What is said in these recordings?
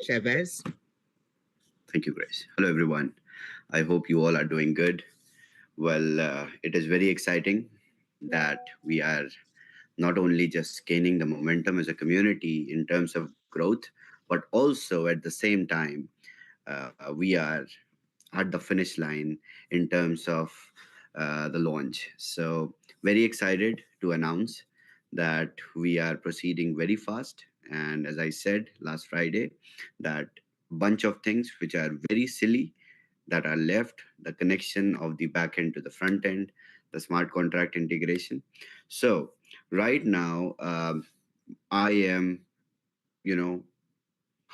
Savez. Thank you, Grace. Hello, everyone. I hope you all are doing good. Well, it is very exciting that we are not only just gaining the momentum as a community in terms of growth, but also at the same time, we are at the finish line in terms of the launch. So, very excited to announce that we are proceeding very fast. And as I said last Friday, that bunch of things which are very silly that are left, the connection of the back end to the front end, the smart contract integration. So, right now, I am, you know,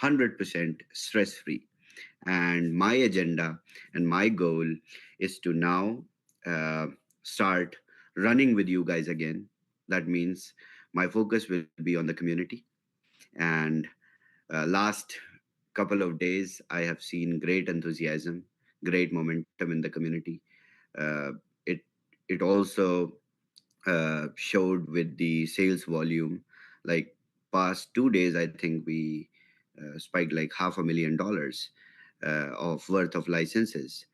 100% stress free. And my agenda and my goal is to now uh, start running with you guys again. That means my focus will be on the community. And last couple of days, I have seen great enthusiasm, great momentum in the community. Uh, it it also showed with the sales volume. Like past 2 days, I think we spiked like $500,000 of worth of licenses.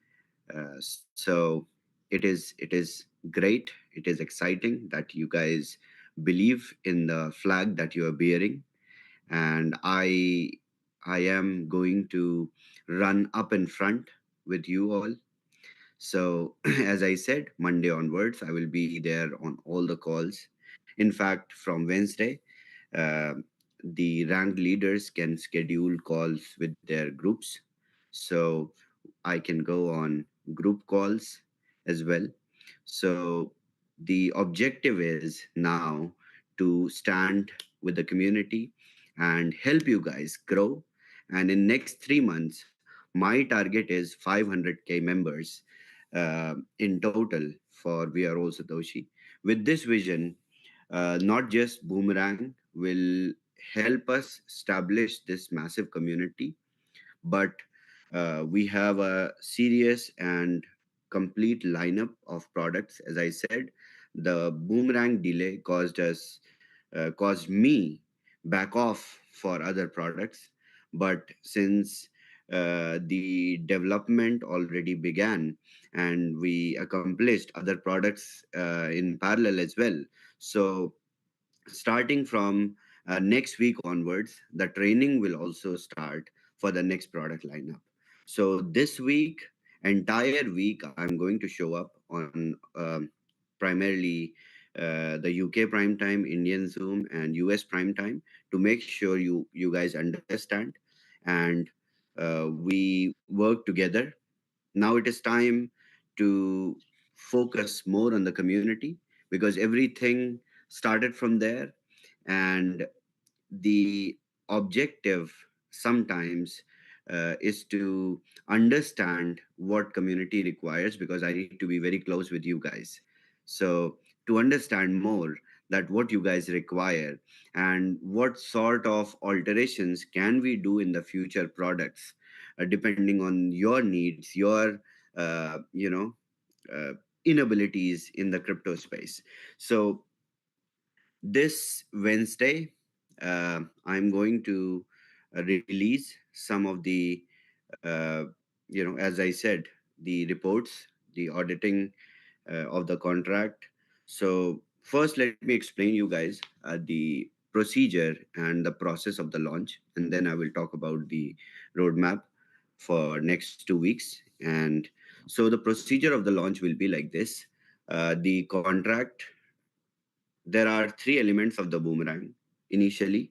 So it is great. It is exciting that you guys believe in the flag that you are bearing, and I am going to run up in front with you all. So, as I said, Monday onwards, I will be there on all the calls. In fact, from Wednesday, uh, the ranked leaders can schedule calls with their groups. So, I can go on group calls as well. So, the objective is now to stand with the community and help you guys grow. And in next 3 months, my target is 500K members in total for We Are All Satoshi. With this vision, not just Boomerang will help us establish this massive community, but we have a serious and complete lineup of products. As I said, the Boomerang delay caused me back off for other products, but since the development already began and we accomplished other products in parallel as well. So starting from next week onwards, the training will also start for the next product lineup. So this week, entire week, I'm going to show up on primarily the UK prime time, Indian Zoom, and US prime time to make sure you guys understand and we work together. Now it is time to focus more on the community because everything started from there, and the objective sometimes is to understand what community requires, because I need to be very close with you guys. So to understand more that what you guys require and what sort of alterations can we do in the future products, depending on your needs, your uh, you know uh, inabilities in the crypto space. So this Wednesday, I'm going to release some of the, uh, as I said, the reports, the auditing of the contract. So first, let me explain you guys the procedure and the process of the launch, and then I will talk about the roadmap for next 2 weeks. And so the procedure of the launch will be like this. The contract, there are three elements of the Boomerang. Initially,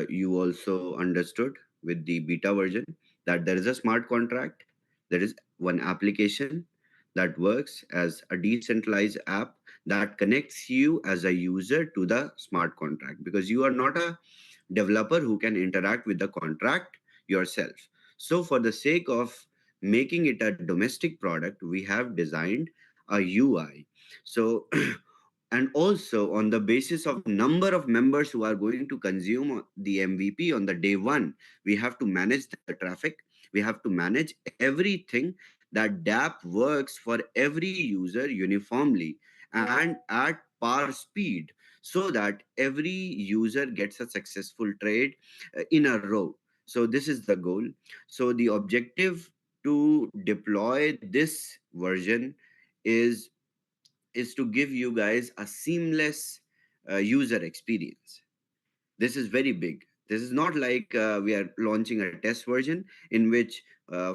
you also understood with the beta version that there is a smart contract, there is one application that works as a decentralized app that connects you as a user to the smart contract, because you are not a developer who can interact with the contract yourself. So, for the sake of making it a domestic product, we have designed a UI. So, and also on the basis of number of members who are going to consume the MVP on the day one, we have to manage the traffic. We have to manage everything that DApp works for every user uniformly and at par speed, so that every user gets a successful trade in a row. So this is the goal. So the objective to deploy this version is to give you guys a seamless user experience. This is very big. This is not like we are launching a test version in which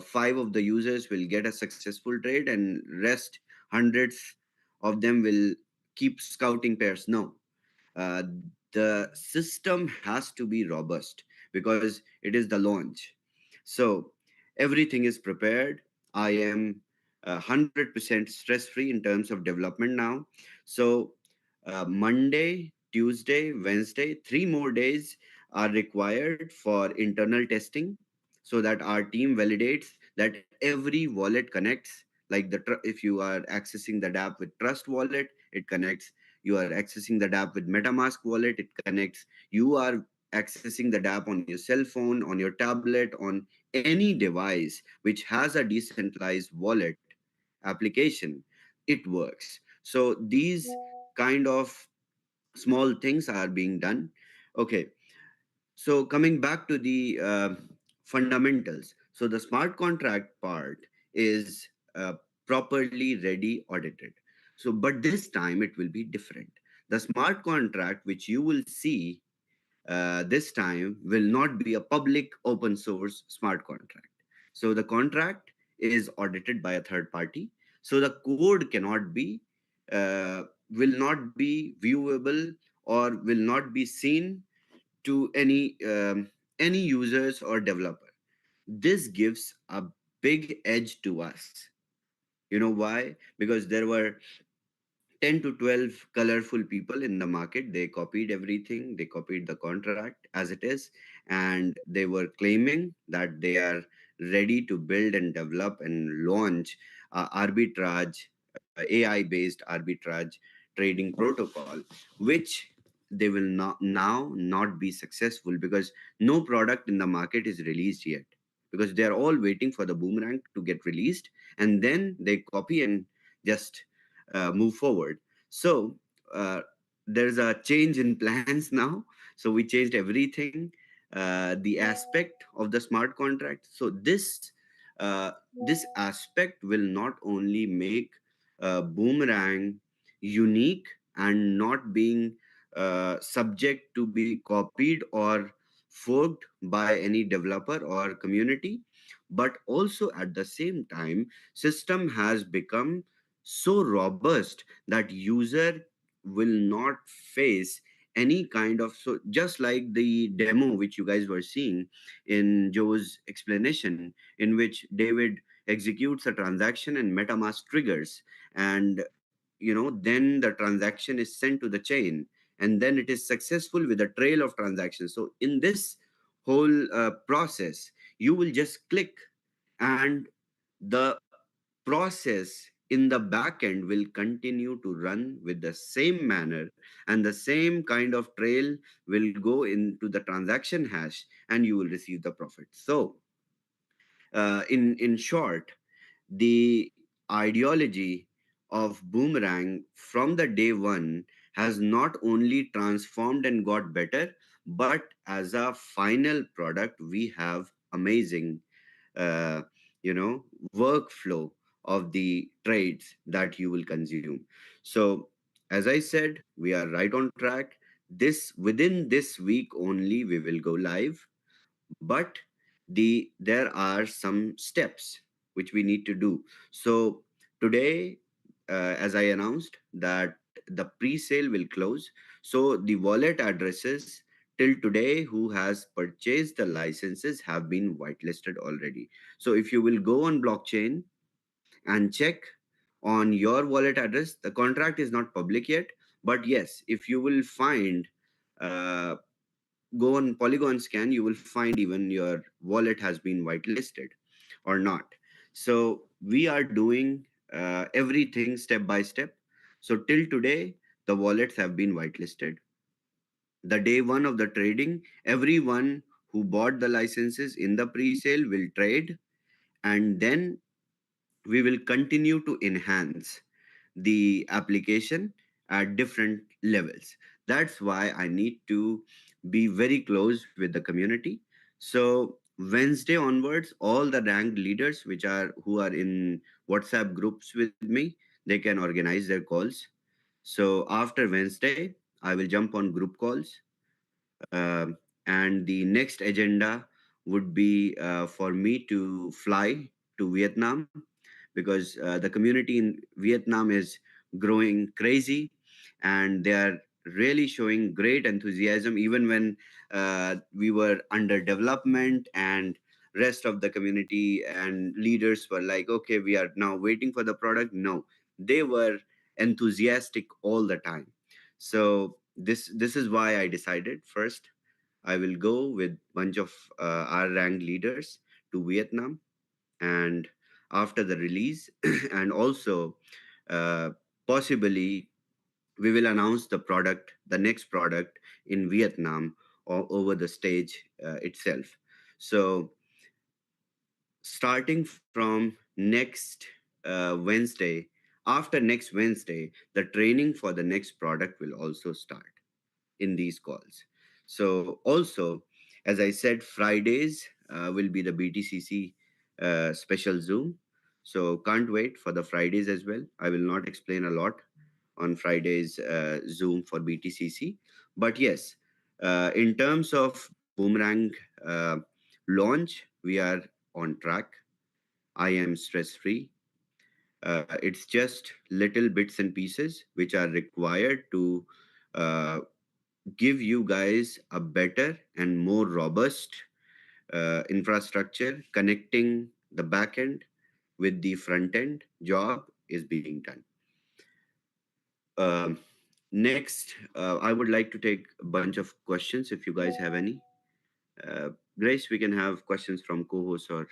five of the users will get a successful trade and rest hundreds of them will keep scouting pairs. No, uh, the system has to be robust because it is the launch. So everything is prepared. I am 100% stress free in terms of development now. So Monday, Tuesday, Wednesday, 3 more days are required for internal testing so that our team validates that every wallet connects. Like if you are accessing the app with Trust Wallet, it connects. You are accessing the app with MetaMask wallet, it connects. You are accessing the app on your cell phone, on your tablet, on any device which has a decentralized wallet application, it works. So these kind of small things are being done. Okay, so coming back to the fundamentals. So the smart contract part is properly ready audited. So, but this time it will be different. The smart contract which you will see this time will not be a public open source smart contract. So the contract is audited by a third party. So the code cannot be, will not be viewable or will not be seen to any users or developer. This gives a big edge to us. You know why? Because there were 10 to 12 colorful people in the market. They copied everything, they copied the contract as it is, and they were claiming that they are ready to build and develop and launch arbitrage, AI based arbitrage trading protocol, which they will not now not be successful because no product in the market is released yet, because they are all waiting for the Boomerang to get released, and then they copy and just move forward. So uh, there's a change in plans now. So we changed everything, the aspect of the smart contract. So this aspect will not only make Boomerang unique and not being subject to be copied or forked by any developer or community, but also at the same time, system has become so robust that user will not face any kind of, so just like the demo which you guys were seeing in Joe's explanation, in which David executes a transaction and MetaMask triggers, and then the transaction is sent to the chain, and then it is successful with a trail of transactions. So in this whole process, you will just click, and the process in the back end will continue to run with the same manner, and the same kind of trail will go into the transaction hash, and you will receive the profit. So in short, the ideology of Boomerang from the day one has not only transformed and got better, but as a final product, we have amazing, uh, workflow of the trades that you will consume. So, as I said, we are right on track. This within this week only we will go live, but there are some steps which we need to do. So today, as I announced, that the pre-sale will close. So the wallet addresses till today who has purchased the licenses have been whitelisted already. So if you will go on blockchain and check on your wallet address, the contract is not public yet, but yes, if you will find, uh, go on Polygon scan, you will find even your wallet has been whitelisted or not. So we are doing everything step by step. So till today, the wallets have been whitelisted. The day one of the trading, everyone who bought the licenses in the pre-sale will trade, and then we will continue to enhance the application at different levels. That's why I need to be very close with the community. So Wednesday onwards, all the ranked leaders who are in WhatsApp groups with me, they can organize their calls. So after Wednesday, I will jump on group calls. And the next agenda would be for me to fly to Vietnam, because the community in Vietnam is growing crazy, and they are really showing great enthusiasm even when we were under development, and rest of the community and leaders were like, okay, we are now waiting for the product. No, they were enthusiastic all the time. So this is why I decided, first I will go with bunch of our ranked leaders to Vietnam, and after the release, and also uh, possibly we will announce the next product in Vietnam or over the stage itself. So starting from next Wednesday, after next Wednesday, the training for the next product will also start in these calls. So also, as I said, Fridays will be the BTCC special Zoom. So can't wait for the Fridays as well. I will not explain a lot on Fridays Zoom for BTCC, but yes, in terms of Boomerang uh, launch, we are on track. I am stress free. It's just little bits and pieces which are required to give you guys a better and more robust infrastructure connecting the back end with the front end. Job is being done. Um, Next, I would like to take a bunch of questions if you guys have any. Uh, Grace, we can have questions from co-hosts or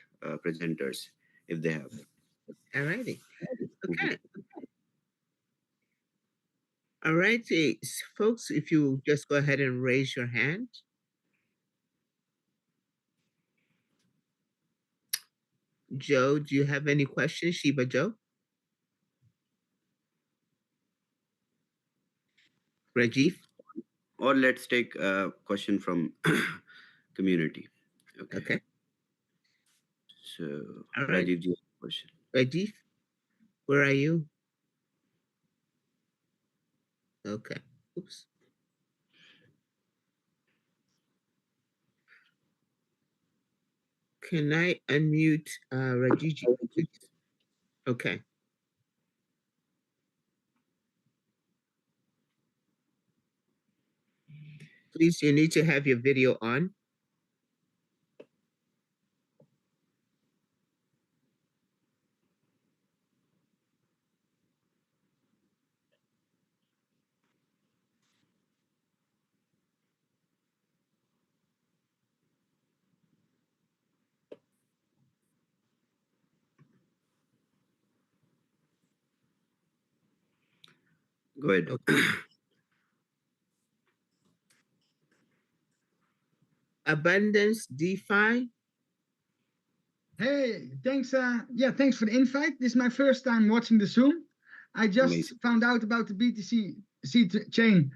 presenters if they have. Alrighty. Mhm. Okay. Alrighty. Folks, if you just go ahead and raise your hand. Joe, do you have any questions? Sheba Joe? Rajiv? Or let's take a question from community. Okay. Okay. So, All right. Rajiv, do you have a question? Rajiv, where are you? Okay. Oops. Can I unmute Rajiji? Okay. Please, you need to have your video on. Go ahead. Okay. Abundance DeFi. Hey, thanks. Yeah, thanks for the invite. This is my first time watching the Zoom. I just Amazing. found out about the chain,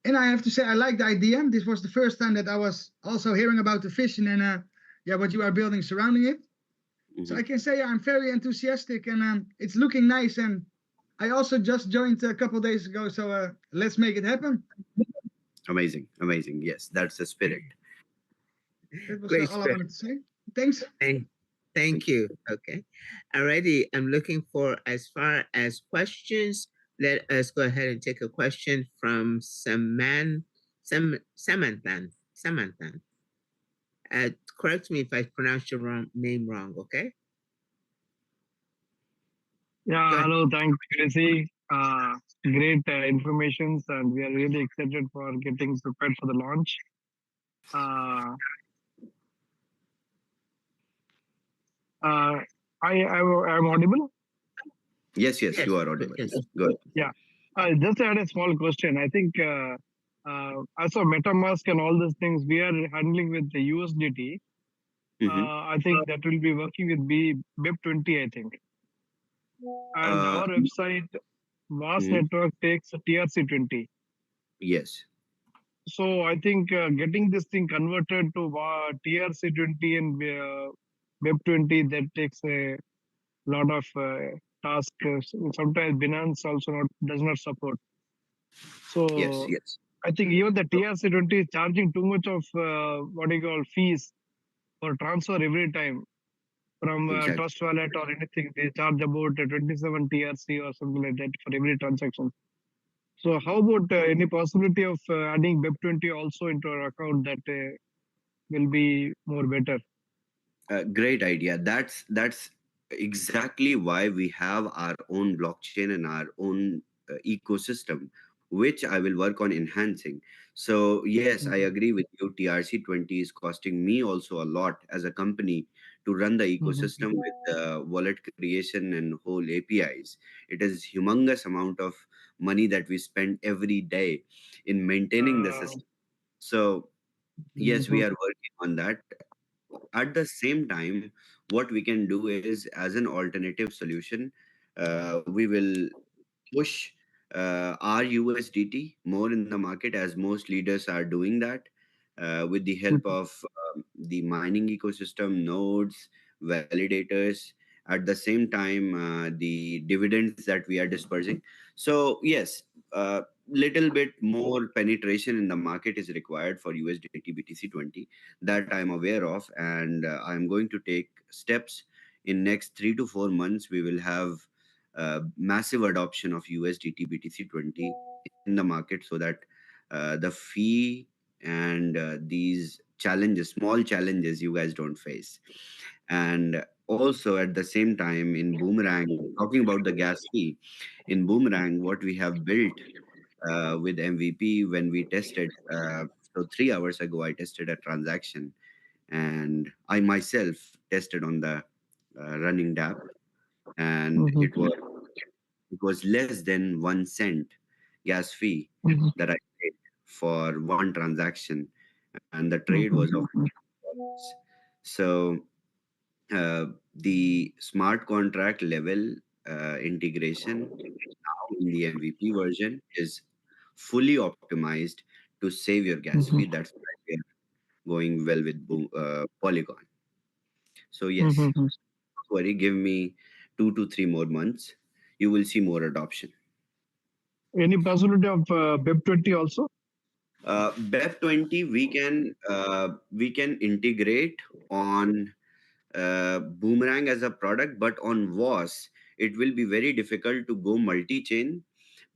and I have to say I like the idea. This was the first time that I was also hearing about the vision and yeah, what you are building surrounding it. So I Mhm. can say I'm very enthusiastic, and it's looking nice. And I also just joined a couple days ago, so let's make it happen. Amazing. Amazing. Yes, that's the spirit. That was Great all I spread. wanted to say. Thanks. Thank, Thank thank you. you. Okay. Alrighty. I'm looking for, as far as questions, let us go ahead and take a question from Samanthan. Samanthan. Correct me if I pronounced your name wrong, okay? Go Yeah, ahead. hello. Thanks, Gracie. Great informations, and we are really excited for getting prepared for the launch. Uh, uh, I'm audible. Yes, yes, Yes, you are audible. yes. Good. Yeah. I just had a small question. I think as for MetaMask and all these things, we are handling with the USDT. Mm-hmm. I think that will be working with BEP20, I think. And Uh, our website, VAS mhm. network takes TRC20. Yes. So I think getting this thing converted to TRC20 and Web20, that takes a lot of task. Sometimes Binance also does not support. Yes, So yes, I think even the TRC20 is charging too much of what you call fees for transfer every time from exactly. Trust Wallet or anything. They charge about 27 TRC or something like that for every transaction. So how about any possibility of adding Web20 also into our account that will be more better? Great idea. That's exactly why we have our own blockchain and our own ecosystem, which I will work on enhancing. So yes, I Mhm. agree with you. TRC20 is costing me also a lot as a company to run the Mhm. ecosystem with wallet creation and whole APIs. It is humongous amount of money that we spend every day in maintaining the Uh, system. So yes, we mhm. are working on that. At the same time, what we can do is, as an alternative solution, we will push our USDT more in the market, as most leaders are doing that, with the help of the mining ecosystem, nodes, validators, at the same time, the dividends that we are dispersing. So yes, little bit more penetration in the market is required for USDT BTC20, that I'm aware of, and I'm going to take steps. In next 3 to 4 months, we will have massive adoption of USDT BTC20 in the market, so that the fee and these challenges, small challenges, you guys don't face. And also at the same time, in Boomerang, talking about the gas fee, in Boomerang, what we have built with MVP when we tested. So 3 hours ago, I tested a transaction, and I myself tested on the running DApp, and Mhm. it was less than 1 cent gas fee Mhm. that I paid for one transaction, and the trade was of Mhm. $50. So the smart contract level integration now in the MVP version is fully optimized to save your gas fee. Mhm. That's why we are going well with Polygon. So yes, Mhm. don't worry, give me 2 to 3 more months. You will see more adoption. Any possibility of Web20 also? BEP20 we can integrate on Boomerang as a product, but on WOS it will be very difficult to go multi-chain,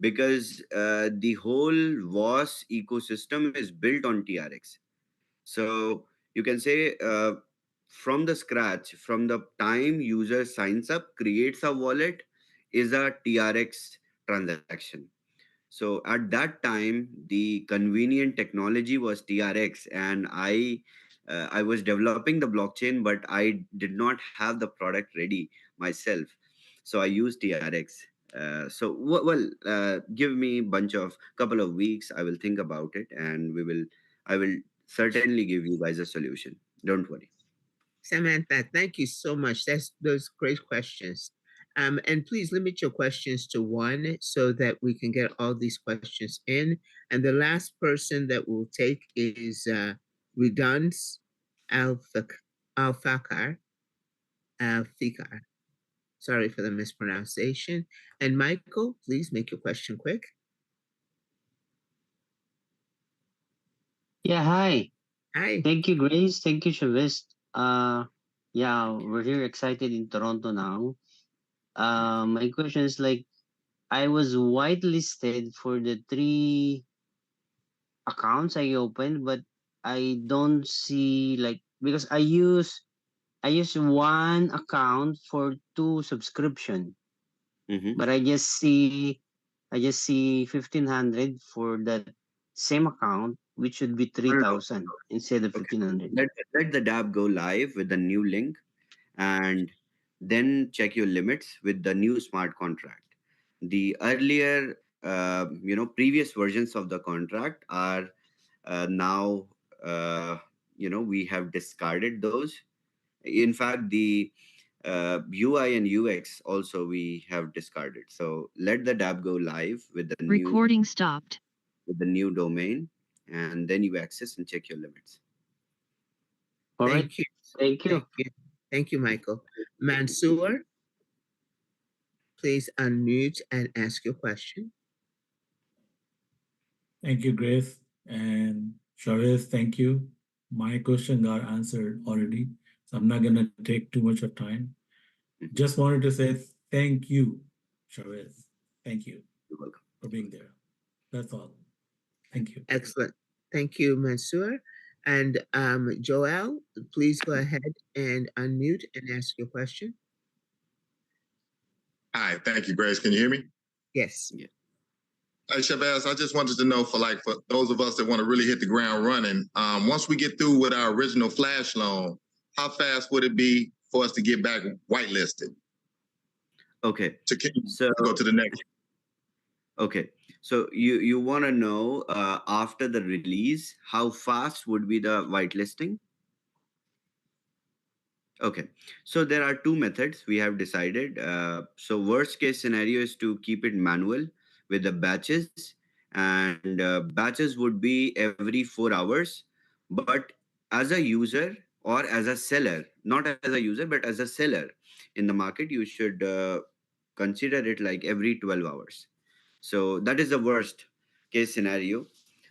because the whole WOS ecosystem is built on TRX. So you can say, from the scratch, from the time user signs up, creates a wallet, is a TRX transaction. So at that time, the convenient technology was TRX, and I was developing the blockchain, but I did not have the product ready myself. So I used TRX. Give me bunch of couple of weeks. I will think about it, and I will certainly give you guys a solution. Don't worry. Samantha, thank you so much. That's those great questions. And please limit your questions to one so that we can get all these questions in. And the last person that we'll take is Redunce Alfak- Alfakar. Alfikar. Sorry for the mispronunciation. And Michael, please make your question quick. Yeah, hi. Hi. Thank you, Grace. Thank you, Chavez. Yeah, we're here excited in Toronto now. My question is like, I was whitelisted for the three accounts I opened, but I don't see like because I use one account for two subscription, Mm-hmm. but I just see 1,500 for that same account, which should be No, three no, no. thousand instead of Okay. 1,500. Let the dApp go live with the new link, and then check your limits with the new smart contract. The earlier, previous versions of the contract are now, we have discarded those. In fact, the UI and UX also we have discarded. So let the dApp go live with the new Recording stopped. with the new domain, and then you access and check your limits. All right. Thank you. Thank you. Thank you. Thank you, Michael. Mansoor, please unmute and ask your question. Thank you, Grace. And Chavez, thank you. My question got answered already, so I'm not going to take too much of time. Mhm. Just wanted to say thank you, Chavez. Thank you You're welcome. for being there. That's all. Thank you. Excellent. Thank you, Mansoor. And Joel, please go ahead and unmute and ask your question. Hi, thank you, Grace. Can you hear me? Yes. Yeah. Hey, Shabazz, I just wanted to know for those of us that want to really hit the ground running, once we get through with our original flash loan, how fast would it be for us to get back whitelisted Okay. to So go to the next? okay. So you want to know after the release, how fast would be the whitelisting? Okay, so there are two methods we have decided. So worst case scenario is to keep it manual with the batches, and batches would be every 4 hours. But as a user or as a seller, not as a user but as a seller in the market, you should consider it like every 12 hours. So that is the worst case scenario.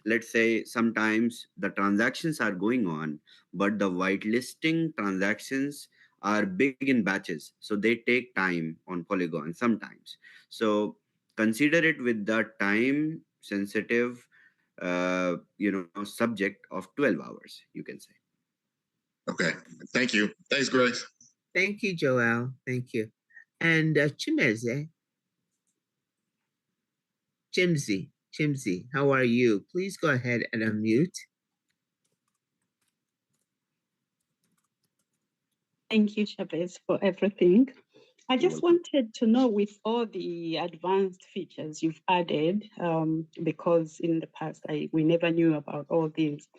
Let's say sometimes the transactions are going on, but the whitelisting transactions are big in batches. So they take time on Polygon sometimes. So consider it with the time sensitive subject of 12 hours, you can say. Okay, thank you. Thanks, Grace. Thank you, Joel. Thank you. And Chimzi, how are you? Please go ahead and unmute. Thank you, Chavez, for everything. I You're just welcome. wanted to know, with all the advanced features you've added, because in the past we never knew about all these.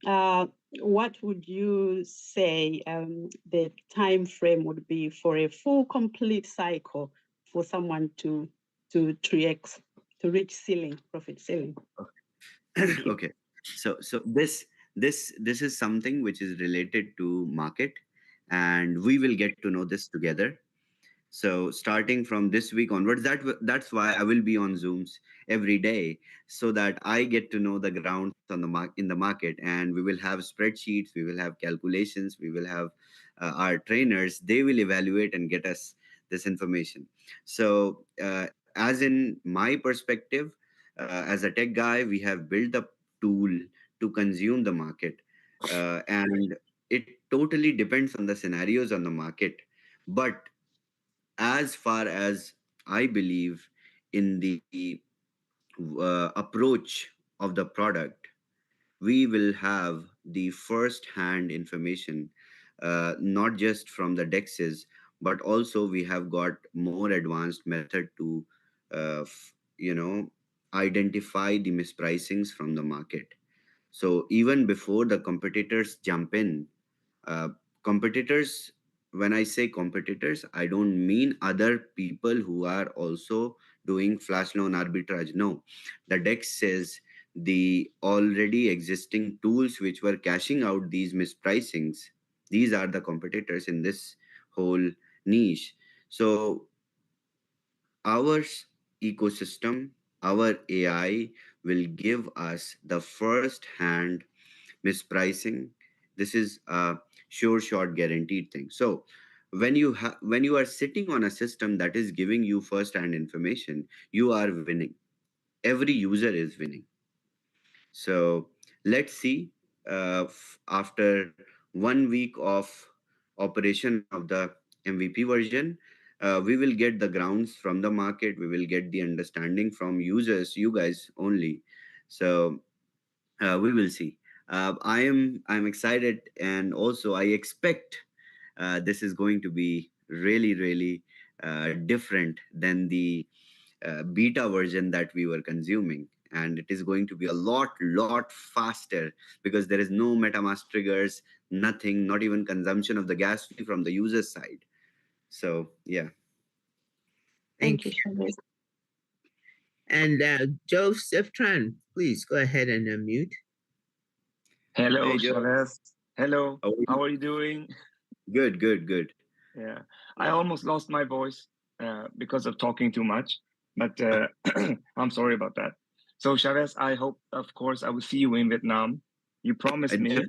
What would you say the time frame would be for a full complete cycle for someone to 3x to reach profit ceiling? Thank you. Okay, so this is something which is related to market, and we will get to know this together. So starting from this week onwards, that's why I will be on Zooms every day, so that I get to know the grounds on in the market, and we will have spreadsheets, we will have calculations, we will have our trainers. They will evaluate and get us this information. So as in my perspective, as a tech guy, we have built a tool to consume the market, and it totally depends on the scenarios on the market. But as far as I believe in the approach of the product, we will have the first hand information, not just from the dexes, but also we have got more advanced method to identify the mispricings from the market. So even before the competitors jump in, uh, competitors, when I say competitors, I don't mean other people who are also doing flash loan arbitrage. No, the dex says the already existing tools which were cashing out these mispricings, these are the competitors in this whole niche. So our ecosystem, our AI will give us the first hand mispricing. This is a sure shot guaranteed thing. So when you are sitting on a system that is giving you first hand information, you are winning. Every user is winning. So let's see, after 1 week of operation of the MVP version, we will get the grounds from the market. We will get the understanding from users, you guys only. So we will see. I'm excited, and also I expect this is going to be really different than the beta version that we were consuming, and it is going to be a lot faster, because there is no MetaMask triggers, nothing, not even consumption of the gas fee from the user side. So yeah. Thank Thank you, you. Chavez. And Joseph Tran, please go ahead and unmute. Hello, Hey, Joe. Savez. Hello. How are you? How are you doing? Good, good, good. Yeah, I almost lost my voice because of talking too much, but I'm sorry about that. So, Chavez, I hope, of course, I will see you in Vietnam. You promised me.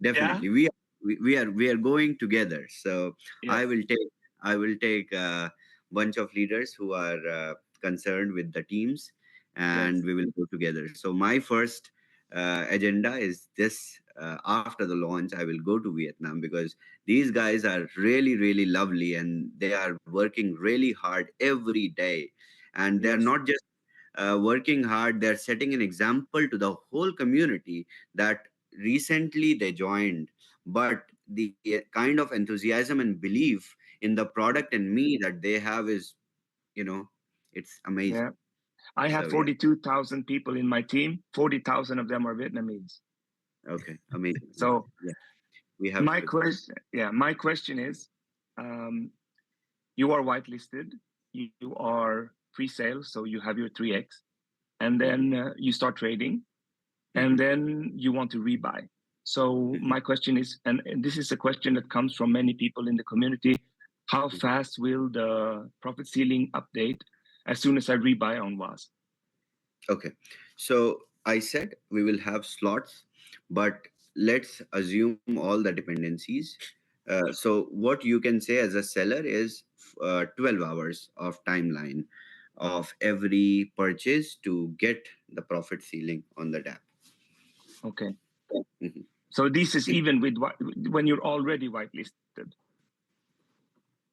Definitely. We are going together. So Yes. I will take a bunch of leaders who are concerned with the teams, and Yes. we will go together. So my first agenda is this: after the launch, I will go to Vietnam, because these guys are really, really lovely, and they are working really hard every day, and they are Yes. not just working hard, they're setting an example to the whole community that recently they joined, but the kind of enthusiasm and belief in the product and me that they have is, it's amazing. Yeah. I have So yeah. 42,000 people in my team. 40,000 of them are Vietnamese. Okay, amazing. So Yeah, we have my to. question is, you are whitelisted, you are pre-sale, so you have your 3x, and then you start trading, and then you want to rebuy. So my question is, and this is a question that comes from many people in the community, how fast will the profit ceiling update as soon as I rebuy on WAS? Okay, so I said we will have slots, but let's assume all the dependencies. So what you can say as a seller is 12 hours of timeline of every purchase to get the profit ceiling on the DApp. Okay. Mhm. So this is even with when you're already whitelisted.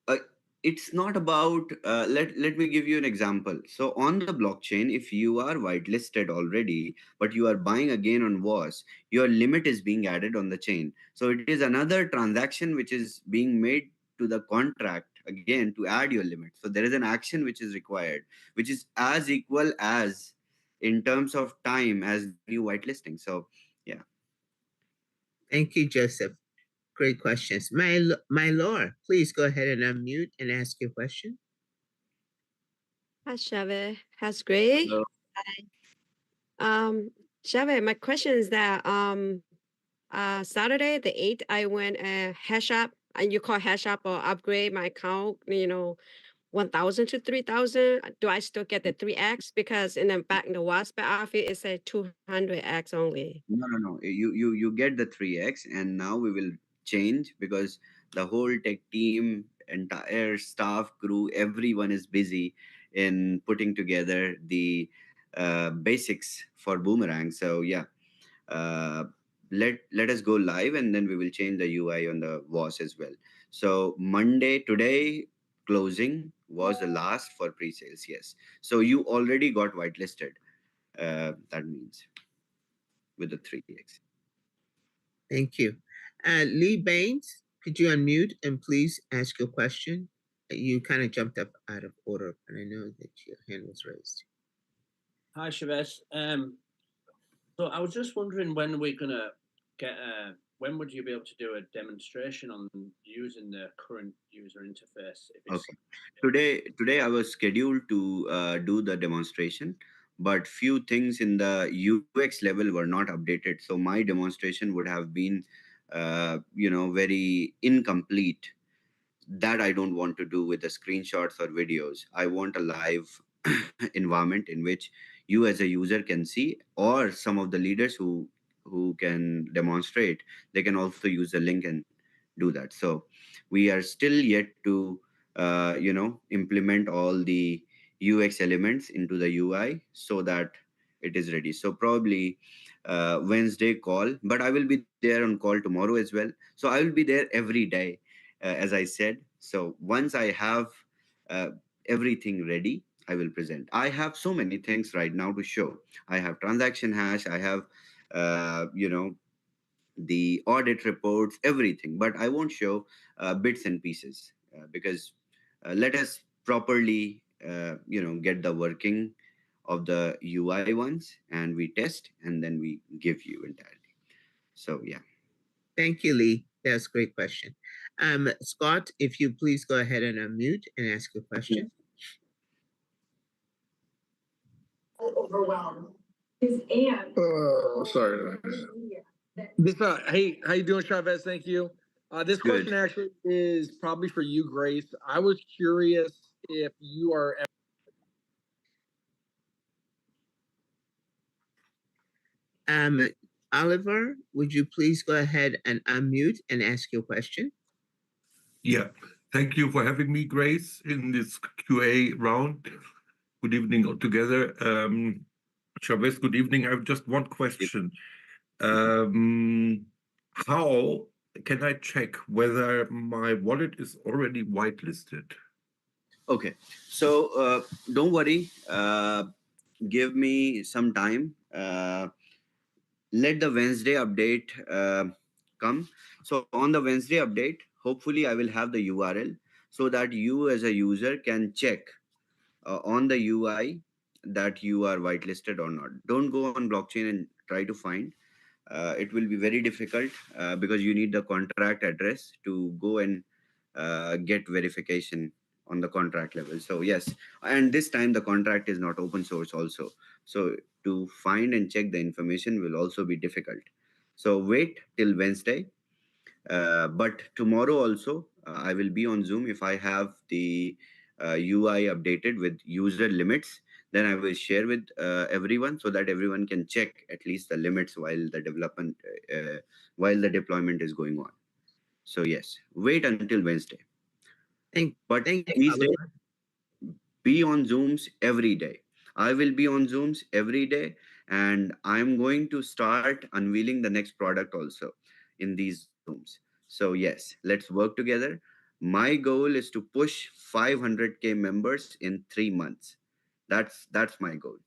uh, it's not about let me give you an example. So on the blockchain, if you are whitelisted already but you are buying again on WAS, your limit is being added on the chain, so it is another transaction which is being made to the contract again to add your limit. So there is an action which is required, which is as equal as in terms of time as the new whitelisting. So yeah. Thank you, Joseph. Great questions. My Lord, please go ahead and unmute and ask your question. Hi, Savez. How's great? Hello. Savez, my question is that Saturday the 8th, I went hash up, and you call hash up or upgrade my account, 1,000 to 3,000. Do I still get the 3x? Because in the back in the WhatsApp outfit, it said 200x only. No. You get the 3x, and now we will change because the whole tech team, entire staff, crew, everyone is busy in putting together the basics for Boomerang. So yeah, uh, let us go live, and then we will change the UI on the WAS as well. So Monday today closing was the last for pre-sales. Yes. So you already got whitelisted. That means with the 3x. Thank you. Lee Baines, could you unmute and please ask your question? You kind of jumped up out of order, and I know that your hand was raised. Hi, Savez. So I was just wondering when we're gonna get when would you be able to do a demonstration on using the current user interface? If it's Okay. Today I was scheduled to do the demonstration, but few things in the UX level were not updated. So my demonstration would have been, very incomplete. That I don't want to do with the screenshots or videos. I want a live environment in which you as a user can see, or some of the leaders who can demonstrate, they can also use the link and do that. So we are still yet to implement all the UX elements into the UI so that it is ready. So probably Wednesday call, but I will be there on call tomorrow as well. So I will be there every day, as I said. So once I have everything ready, I will present. I have so many things right now to show. I have transaction hash. I have, the audit reports, everything. But I won't show bits and pieces because let us properly, get the working of the UI ones, and we test, and then we give you entirely. So yeah. Thank you, Lee. That's a great question. Scott, if you please go ahead and unmute and ask your question. Overwhelmed. His aunt. Sorry. This hey, how you doing, Chavez? Thank you. This Good. question actually is probably for you, Grace. I was curious if you are. Oliver, would you please go ahead and unmute and ask your question? Yeah, thank you for having me, Grace, in this QA round. Good evening all together. Chavez, good evening. I have just one question. How can I check whether my wallet is already whitelisted? Okay, so don't worry. Give me some time. Let the Wednesday update come. So on the Wednesday update, hopefully I will have the URL so that you as a user can check on the UI that you are whitelisted or not. Don't go on blockchain and try to find. It will be very difficult because you need the contract address to go and get verification on the contract level. So yes, and this time the contract is not open source also. So to find and check the information will also be difficult. So wait till Wednesday. But tomorrow also, I will be on Zoom. If I have the UI updated with user limits, then I will share with everyone so that everyone can check at least the limits while the deployment is going on. So yes, wait until Wednesday. But Thank you, these days, Oliver. be on Zooms every day. I will be on Zooms every day, and I'm going to start unveiling the next product also in these Zooms. So yes, let's work together. My goal is to push 500K members in 3 months. That's my goal.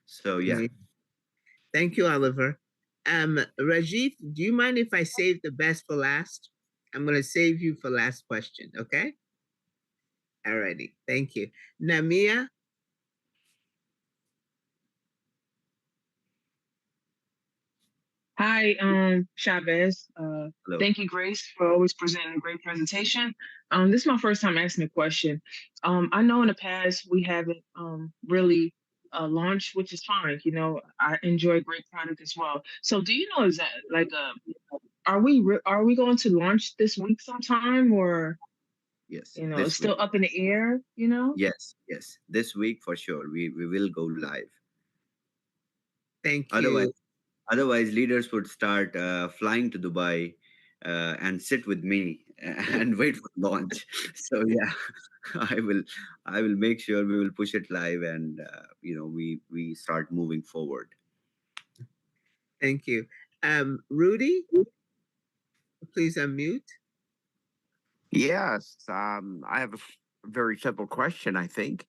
So yeah. Great. Thank you, Oliver. Rajiv, do you mind if I save the best for last? I'm going to save you for last question, okay? Alrighty, thank you. Namia? Hi, Chavez. Hello. Thank you, Grace, for always presenting a great presentation. This is my first time asking a question. I know in the past we haven't really launched, which is fine. You know, I enjoy great product as well. So, do you know, is that like are we going to launch this week sometime, or Yes, you know, it's this week. still up in the air? You know. Yes. This week for sure. We will go live. Thank Otherwise, you. otherwise leaders would start flying to Dubai and sit with me and wait for launch. So yeah, I will I will make sure we will push it live and we start moving forward. Thank you. Rudy, please unmute. Yes, I have a very simple question, I think.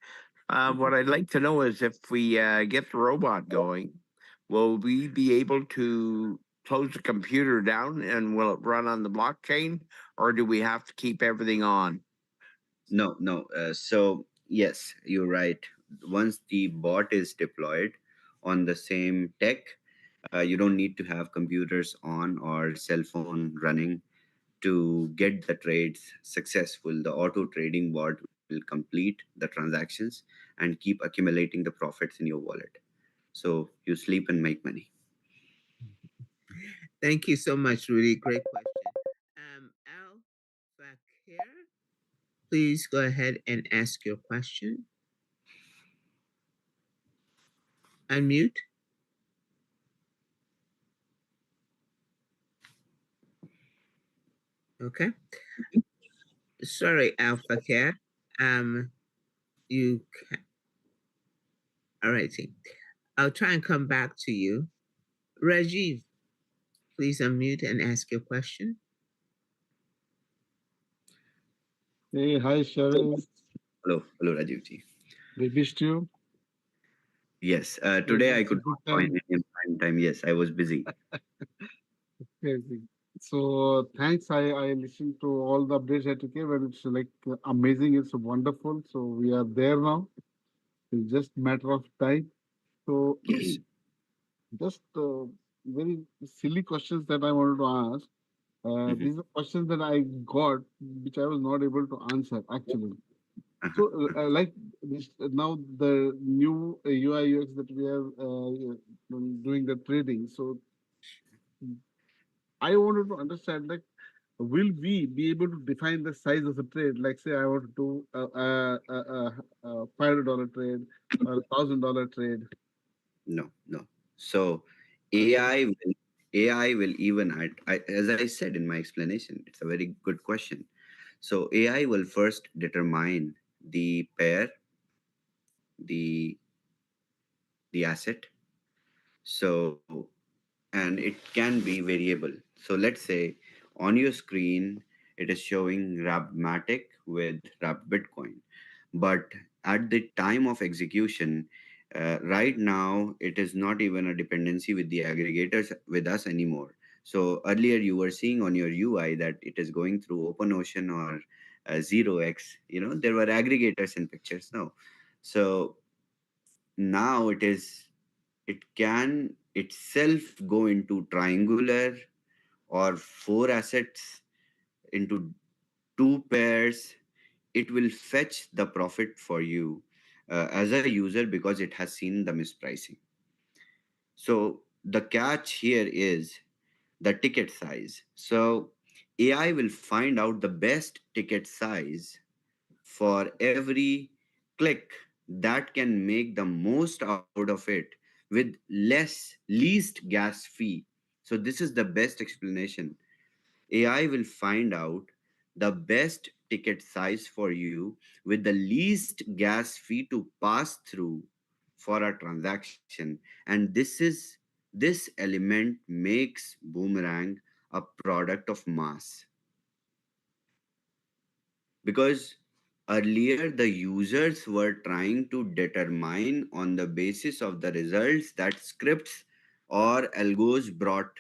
What I'd like to know is if we get the robot going, will we be able to close the computer down and will it run on the blockchain, or do we have to keep everything on? No. So yes, you're right. Once the bot is deployed on the same tech, you don't need to have computers on or cell phone running to get the trades successful. The auto trading bot will complete the transactions and keep accumulating the profits in your wallet. So you sleep and make money. Thank you so much, Rudy. Great question. Al Fakir, please go ahead and ask your question. Unmute. Okay. Sorry, Al Fakir. You can. All righty. I'll try and come back to you. Rajiv, please unmute and ask your question. Hey, hi, Savez. Hello, Rajiv ji. We missed you. Yes, today I could not join in prime time. Yes, I was busy. Okay. So thanks. I listened to all the updates that you gave, and it's like amazing. It's wonderful. So we are there now. It's just matter of time. So Yes. just very silly questions that I wanted to ask. These are questions that I got, which I was not able to answer actually. So, like this now, the new UI UX that we are doing the trading. So, I wanted to understand, like, will we be able to define the size of the trade? Like, say, I want to do a $500 trade or $1,000 trade. No, no. So AI will even as I said in my explanation, it's a very good question. So AI will first determine the pair, the the asset. So and it can be variable. So let's say on your screen it is showing Rabmatic with Rab Bitcoin, but at the time of execution, right now it is not even a dependency with the aggregators with us anymore. So earlier you were seeing on your UI that it is going through OpenOcean or 0x. There were aggregators in pictures now. So now it can itself go into triangular or four assets into two pairs. It will fetch the profit for you as a user because it has seen the mispricing. So the catch here is the ticket size. So AI will find out the best ticket size for every click that can make the most out of it with least gas fee. So this is the best explanation. AI will find out the best ticket size for you with the least gas fee to pass through for a transaction. And this element makes Boomerang a product of mass, because earlier the users were trying to determine on the basis of the results that scripts or algos brought,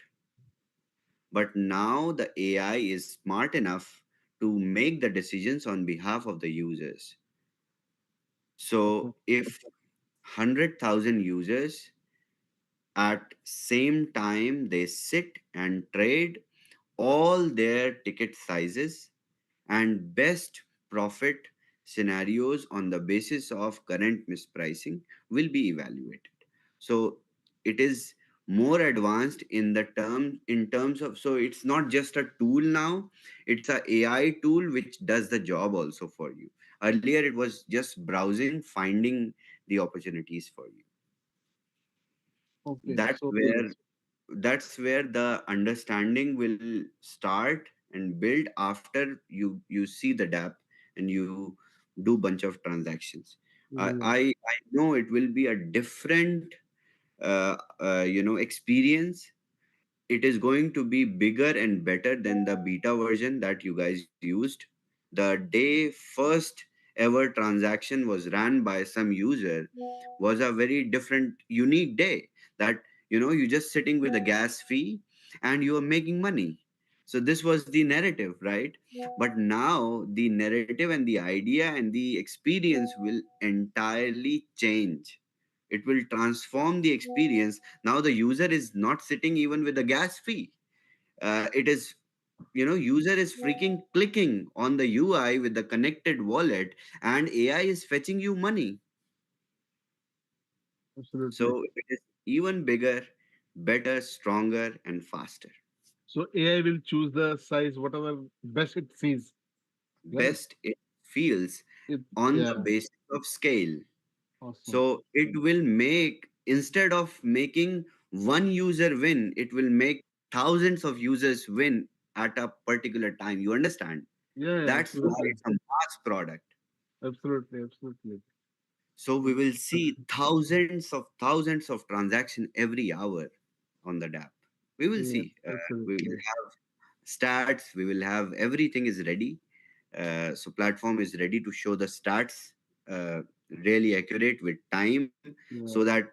but now the AI is smart enough to make the decisions on behalf of the users. So if 100,000 users at same time they sit and trade all their ticket sizes and best profit scenarios on the basis of current mispricing will be evaluated. So it is more advanced in terms of, so it's not just a tool now, it's a AI tool which does the job also for you. Earlier it was just browsing, finding the opportunities for you. Okay, that's so where that's where the understanding will start and build after you see the dApp and you do bunch of transactions. I yeah. I, I know it will be a different experience. It is going to be bigger and better than the beta version that you guys used. The day first ever transaction was ran by some user was a very different, unique day, that you're just sitting with a gas fee and you are making money. So this was the narrative, right? But now the narrative and the idea and the experience will entirely change. It will transform the experience. Now the user is not sitting even with a gas fee. It is, user is freaking clicking on the UI with the connected wallet, and AI is fetching you money. Absolutely. So it is even bigger, better, stronger, and faster. So AI will choose the size, whatever best it sees, right? Best it feels on the Yeah, basis of scale. awesome. So it will make, instead of making one user win, it will make thousands of users win at a particular time. You understand? Yeah, yeah, That's why absolutely. it's a mass product. Absolutely, absolutely. So we will see thousands of transactions every hour on the app. We will Yeah, see. We will absolutely. have stats. We will have, everything is ready. So platform is ready to show the stats, uh, really accurate with time, so Yeah, that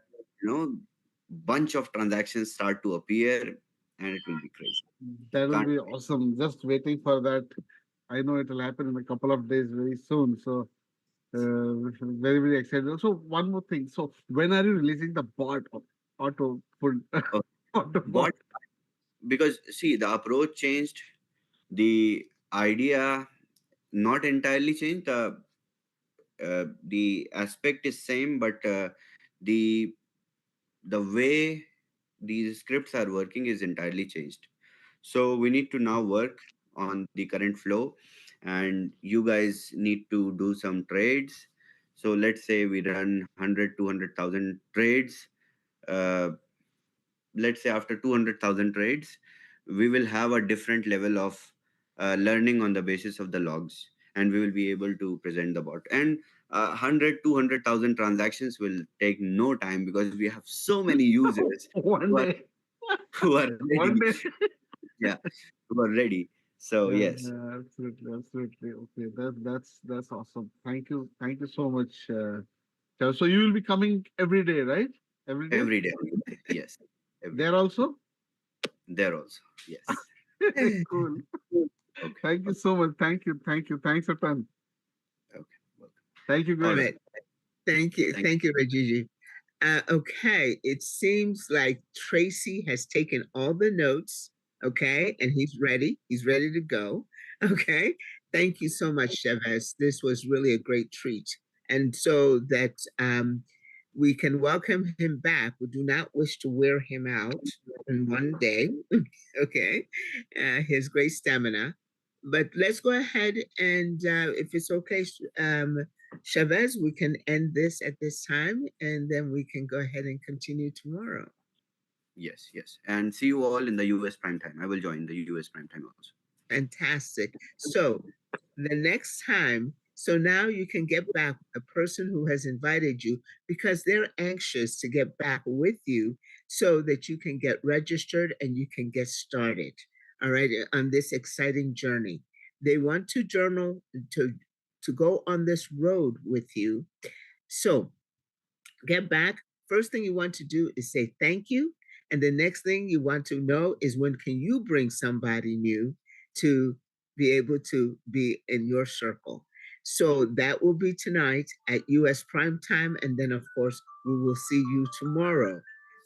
bunch of transactions start to appear, and it will be crazy. that will Can't be awesome. Just waiting for that. I know it will happen in a couple of days very soon. So very, very excited. So one more thing. So when are you releasing the bot of auto food uh, auto bot? bot, because see, the approach changed, the idea not entirely changed. The aspect is same, but the the way these scripts are working is entirely changed. So we need to now work on the current flow, and you guys need to do some trades. So let's say we run 100, 200,000 trades. Uh, let's say after 200,000 trades, we will have a different level of learning on the basis of the logs, and we will be able to present the bot. And 100, 200,000 transactions will take no time because we have so many users One who are, day. who are One ready. day. Yeah, who are ready. So, Yeah, yes. yeah, absolutely, absolutely. Okay, that's awesome. Thank you so much. So you will be coming every day, right? Every day. Every day. Yes. Every There day. also. There also. Yes. Cool. Okay. Thank you so much. Thank you. Thanks a ton. Okay. Welcome. Thank you, All Grace. right. Thank you. Thank Thank you, Rajiji. Okay, it seems like Tracy has taken all the notes, okay, and he's ready. He's ready to go. Okay, thank you so much, Chavez. This was really a great treat. And so that we can welcome him back. We do not wish to wear him out in one day, okay, his great stamina. But let's go ahead and, if it's okay, Chavez, we can end this at this time and then we can go ahead and continue tomorrow. Yes, yes. And see you all in the US prime time. I will join the US prime time also. Fantastic. So the next time, so now you can get back with the person who has invited you because they're anxious to get back with you so that you can get registered and you can get started. All right, on this exciting journey. They want to journal to go on this road with you. So get back. First thing you want to do is say thank you. And the next thing you want to know is when can you bring somebody new to be able to be in your circle. So that will be tonight at US prime time. And then, of course, we will see you tomorrow.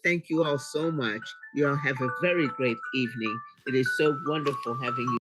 Thank you all so much. You all have a very great evening. It is so wonderful having you